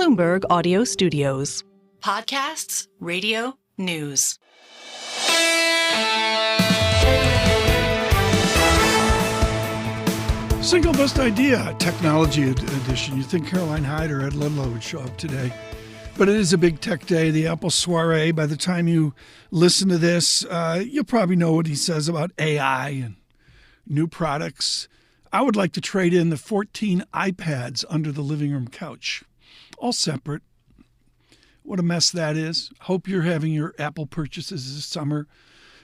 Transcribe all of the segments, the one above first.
Bloomberg Audio Studios. Podcasts, radio, news. Single best idea, technology edition. You'd think Caroline Hyde or Ed Ludlow would show up today. But it is a big tech day, the Apple soiree. By the time you listen to this, you'll probably know what he says about AI and new products. I would like to trade in the 14 iPads under the living room couch, all separate. What a mess that is. Hope you're having your Apple purchases this summer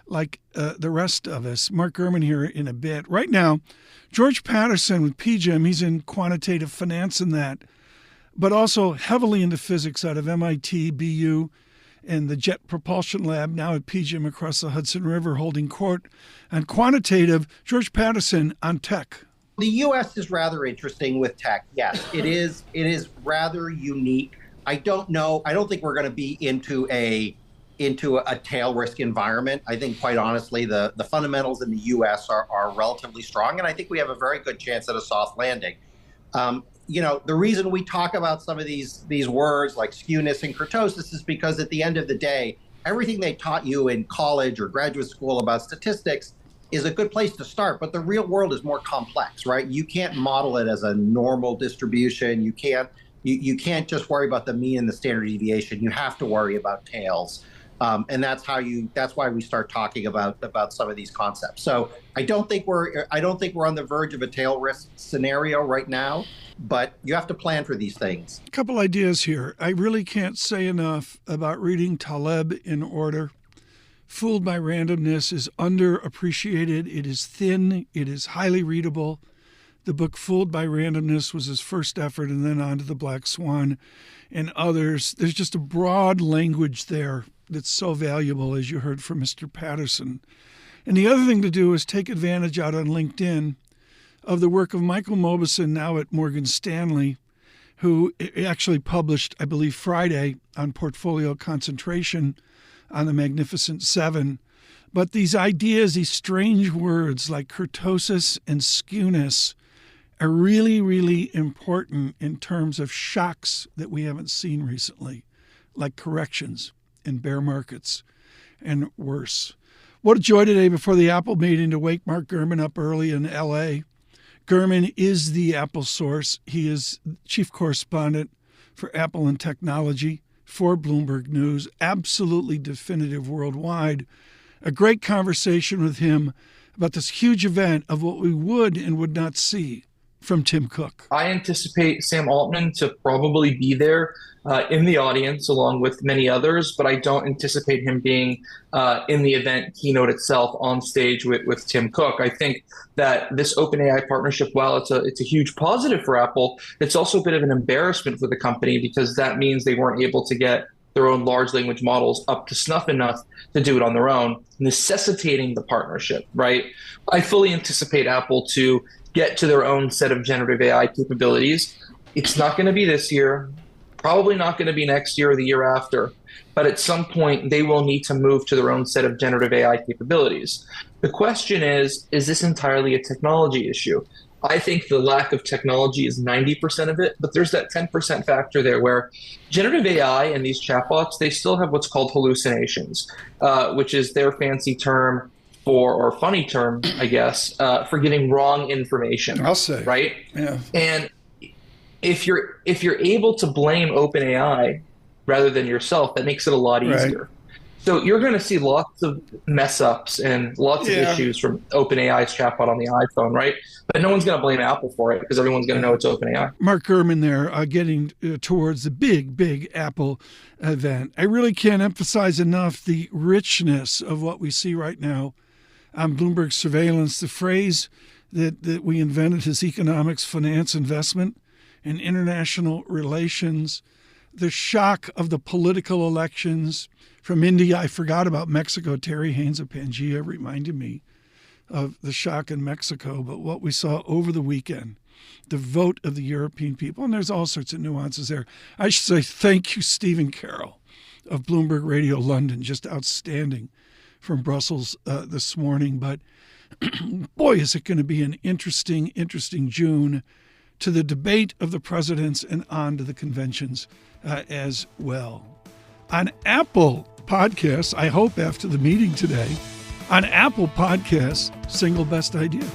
like the rest of us. Mark Gurman here in a bit. Right now, George Patterson with PGIM, he's in quantitative finance and that, but also heavily into physics out of MIT, BU, and the Jet Propulsion Lab, now at PGIM across the Hudson River, holding court on quantitative. George Patterson on tech. The U.S. is rather interesting with tech. Yes, it is. It is rather unique. I don't know. I don't think we're going to be into a tail risk environment. I think, quite honestly, the fundamentals in the U.S. are relatively strong, and I think we have a very good chance at a soft landing. The reason we talk about some of these words like skewness and kurtosis is because at the end of the day, everything they taught you in college or graduate school about statistics is a good place to start, but the real world is more complex, right? You can't model it as a normal distribution. You can't just worry about the mean and the standard deviation. You have to worry about tails. And that's why we start talking about some of these concepts. So I don't think we're on the verge of a tail risk scenario right now, but you have to plan for these things. A couple ideas here. I really can't say enough about reading Taleb in order. Fooled by Randomness is underappreciated. It is thin. It is highly readable. The book Fooled by Randomness was his first effort, and then on to The Black Swan and others. There's just a broad language there that's so valuable, as you heard from Mr. Patterson. And the other thing to do is take advantage out on LinkedIn of the work of Michael Mauboussin, now at Morgan Stanley, who actually published, I believe, Friday on portfolio concentration on the Magnificent Seven. But these ideas, these strange words like kurtosis and skewness are really, really important in terms of shocks that we haven't seen recently, like corrections in bear markets and worse. What a joy today before the Apple meeting to wake Mark Gurman up early in L.A. Gurman is the Apple source. He is chief correspondent for Apple and technology for Bloomberg News, absolutely definitive worldwide. A great conversation with him about this huge event of what we would and would not see from Tim Cook. I anticipate Sam Altman to probably be there in the audience along with many others, but I don't anticipate him being in the event keynote itself on stage with Tim Cook. I think that this OpenAI partnership, while it's a huge positive for Apple, it's also a bit of an embarrassment for the company because that means they weren't able to get their own large language models up to snuff enough to do it on their own, necessitating the partnership, right? I fully anticipate Apple to get to their own set of generative AI capabilities. It's not going to be this year, probably not going to be next year or the year after, but at some point they will need to move to their own set of generative AI capabilities. The question is this entirely a technology issue? I think the lack of technology is 90% of it, but there's that 10% factor there where generative AI and these chatbots, they still have what's called hallucinations, which is their fancy term or funny term, I guess, for giving wrong information. I'll say. Right? Yeah. And if you're able to blame OpenAI rather than yourself, that makes it a lot easier. Right. So you're going to see lots of mess ups and lots of issues from OpenAI's chatbot on the iPhone, right? But no one's going to blame Apple for it because everyone's going to know it's OpenAI. Mark Gurman there, getting towards the big Apple event. I really can't emphasize enough the richness of what we see right now on Bloomberg Surveillance. The phrase that we invented is economics, finance, investment, and international relations. The shock of the political elections from India. I forgot about Mexico. Terry Haynes of Pangea reminded me of the shock in Mexico, but what we saw over the weekend, the vote of the European people, and there's all sorts of nuances there. I should say thank you, Stephen Carroll of Bloomberg Radio London, just outstanding from Brussels this morning. But boy, is it going to be an interesting June to the debate of the presidents and on to the conventions as well. On Apple Podcasts, I hope after the meeting today, on Apple Podcasts, single best idea.